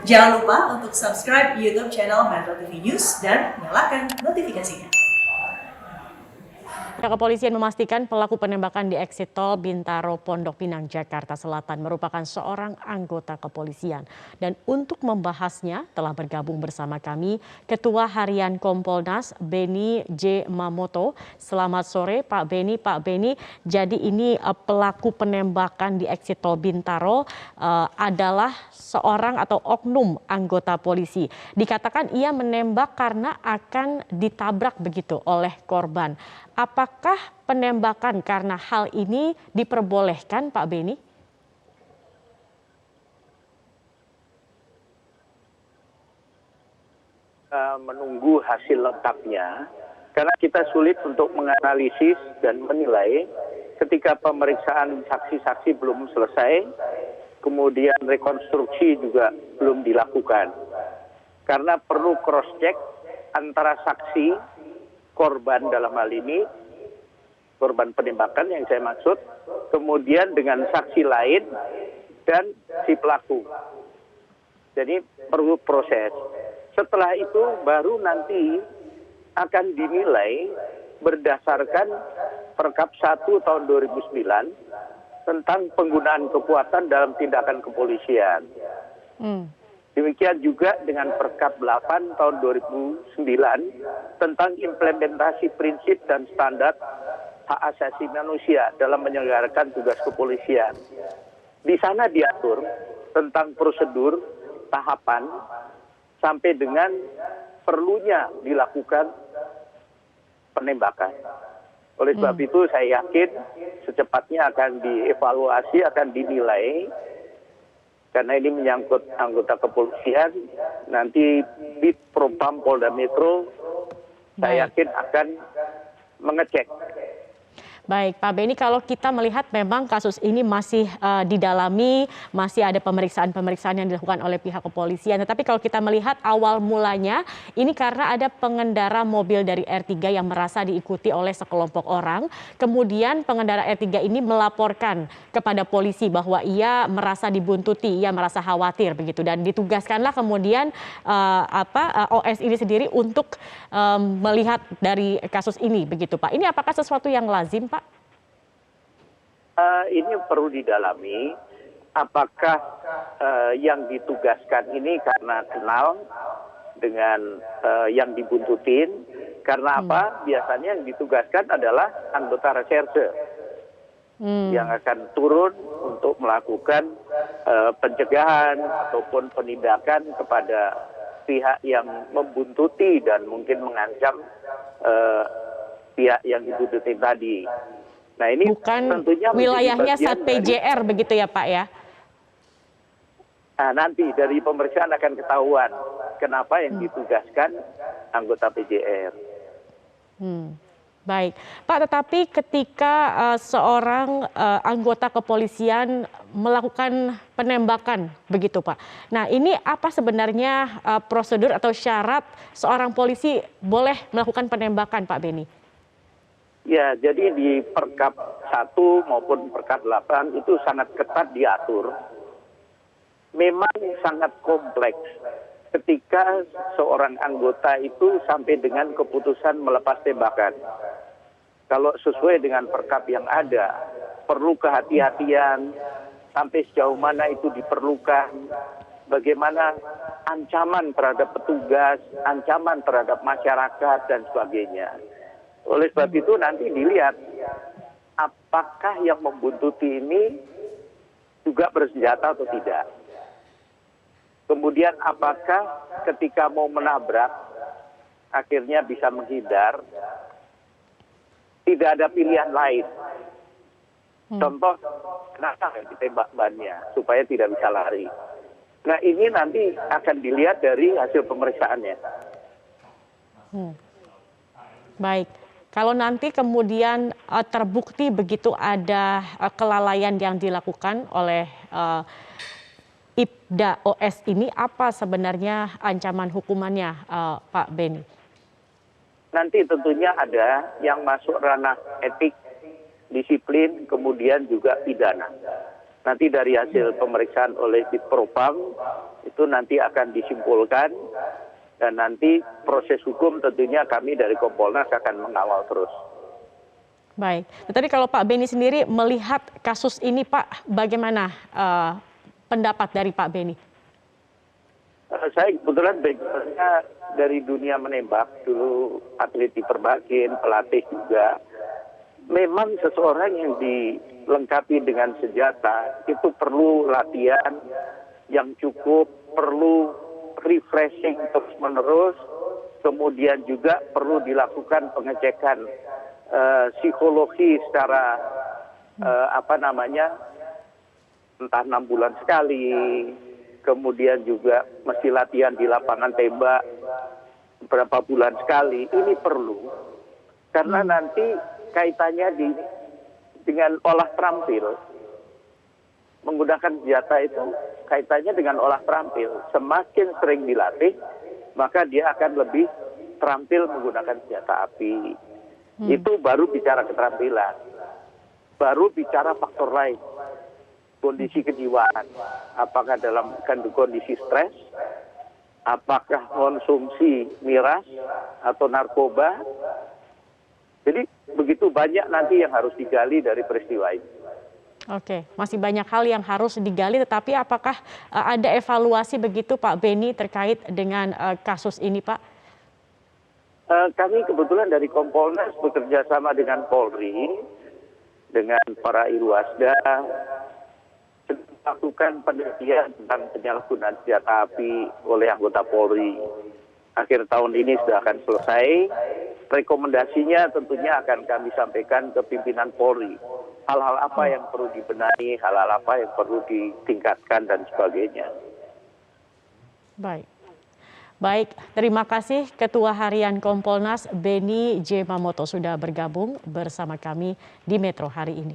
Jangan lupa untuk subscribe YouTube channel Metro TV News dan nyalakan notifikasinya. Pihak kepolisian memastikan pelaku penembakan di eksit tol Bintaro Pondok Pinang, Jakarta Selatan merupakan seorang anggota kepolisian. Dan untuk membahasnya telah bergabung bersama kami Ketua Harian Kompolnas Beni J. Mamoto. Selamat sore Pak Beni. Pak Beni, jadi ini pelaku penembakan di eksit tol Bintaro adalah seorang atau oknum anggota polisi. Dikatakan ia menembak karena akan ditabrak begitu oleh korban. Apakah penembakan karena hal ini diperbolehkan, Pak Beni? Menunggu hasil lengkapnya, karena kita sulit untuk menganalisis dan menilai ketika pemeriksaan saksi-saksi belum selesai, kemudian rekonstruksi juga belum dilakukan. Karena perlu cross-check antara saksi, korban dalam hal ini, korban penembakan yang saya maksud, kemudian dengan saksi lain dan si pelaku. Jadi perlu proses. Setelah itu baru nanti akan dinilai berdasarkan Perkap 1 tahun 2009 tentang penggunaan kekuatan dalam tindakan kepolisian. Demikian juga dengan Perkap 8 tahun 2009 tentang implementasi prinsip dan standar hak asasi manusia dalam menyelenggarakan tugas kepolisian. Di sana diatur tentang prosedur, tahapan, sampai dengan perlunya dilakukan penembakan. Oleh sebab itu saya yakin secepatnya akan dievaluasi, akan dinilai. Karena ini menyangkut anggota kepolisian, nanti Bid Propam Polda Metro, saya yakin akan mengecek. Baik, Pak Beni, kalau kita melihat memang kasus ini masih didalami, masih ada pemeriksaan-pemeriksaan yang dilakukan oleh pihak kepolisian. Tetapi kalau kita melihat awal mulanya, ini karena ada pengendara mobil dari R3 yang merasa diikuti oleh sekelompok orang. Kemudian pengendara R3 ini melaporkan kepada polisi bahwa ia merasa dibuntuti, ia merasa khawatir begitu. Dan ditugaskanlah kemudian OS ini sendiri untuk melihat dari kasus ini begitu, Pak. Ini apakah sesuatu yang lazim, Pak? Ini perlu didalami, apakah yang ditugaskan ini karena kenal dengan yang dibuntutin, karena apa? Biasanya yang ditugaskan adalah anggota reserse yang akan turun untuk melakukan pencegahan ataupun penindakan kepada pihak yang membuntuti dan mungkin mengancam pihak yang dibuntutin tadi. Nah, ini bukan tentunya wilayahnya Sat PJR begitu ya, Pak ya? Nah, nanti dari pemeriksaan akan ketahuan kenapa yang ditugaskan anggota PJR. Baik, Pak. Tetapi ketika seorang anggota kepolisian melakukan penembakan begitu, Pak. Nah, ini apa sebenarnya prosedur atau syarat seorang polisi boleh melakukan penembakan, Pak Beni? Ya, jadi di Perkap 1 maupun Perkap 8 itu sangat ketat diatur. Memang sangat kompleks ketika seorang anggota itu sampai dengan keputusan melepas tembakan. Kalau sesuai dengan Perkap yang ada, perlu kehati-hatian sampai sejauh mana itu diperlukan, bagaimana ancaman terhadap petugas, ancaman terhadap masyarakat, dan sebagainya. Oleh sebab itu nanti dilihat apakah yang membuntuti ini juga bersenjata atau tidak. Kemudian apakah ketika mau menabrak akhirnya bisa menghindar, tidak ada pilihan lain. Contoh, kenapa ditembak bannya supaya tidak bisa lari. Nah, ini nanti akan dilihat dari hasil pemeriksaannya. Baik. Kalau nanti kemudian terbukti begitu ada kelalaian yang dilakukan oleh Ibda OS ini, apa sebenarnya ancaman hukumannya, Pak Beni? Nanti tentunya ada yang masuk ranah etik, disiplin, kemudian juga pidana. Nanti dari hasil pemeriksaan oleh Bid Propam Itu nanti akan disimpulkan dan nanti proses hukum tentunya kami dari Kompolnas akan mengawal terus. Baik, tetapi kalau Pak Beni sendiri melihat kasus ini Pak, bagaimana pendapat dari Pak Beni? Saya kebetulan background-nya dari dunia menembak, dulu atlet di Perbakin, pelatih juga. Memang seseorang yang dilengkapi dengan senjata itu perlu latihan yang cukup, perlu refreshing terus-menerus, kemudian juga perlu dilakukan pengecekan psikologi secara entah 6 bulan sekali, kemudian juga mesti latihan di lapangan tembak beberapa bulan sekali. Ini perlu karena nanti kaitannya dengan olah terampil. Menggunakan senjata itu kaitannya dengan olah terampil. Semakin sering dilatih, maka dia akan lebih terampil menggunakan senjata api. Itu baru bicara keterampilan. Baru bicara faktor lain. Kondisi kejiwaan. Apakah dalam kondisi stres, apakah konsumsi miras atau narkoba. Jadi begitu banyak nanti yang harus digali dari peristiwa ini. Oke, masih banyak hal yang harus digali, tetapi apakah ada evaluasi begitu Pak Beni terkait dengan kasus ini Pak? Kami kebetulan dari Kompolnas bekerja sama dengan Polri, dengan para Irwasda, melakukan penelitian tentang penyalahgunaan senjata api oleh anggota Polri. Akhir tahun ini sudah akan selesai. Rekomendasinya tentunya akan kami sampaikan ke pimpinan Polri. Hal-hal apa yang perlu dibenahi, hal-hal apa yang perlu ditingkatkan dan sebagainya. Baik. Baik, terima kasih Ketua Harian Kompolnas Beni J. Mamoto sudah bergabung bersama kami di Metro hari ini.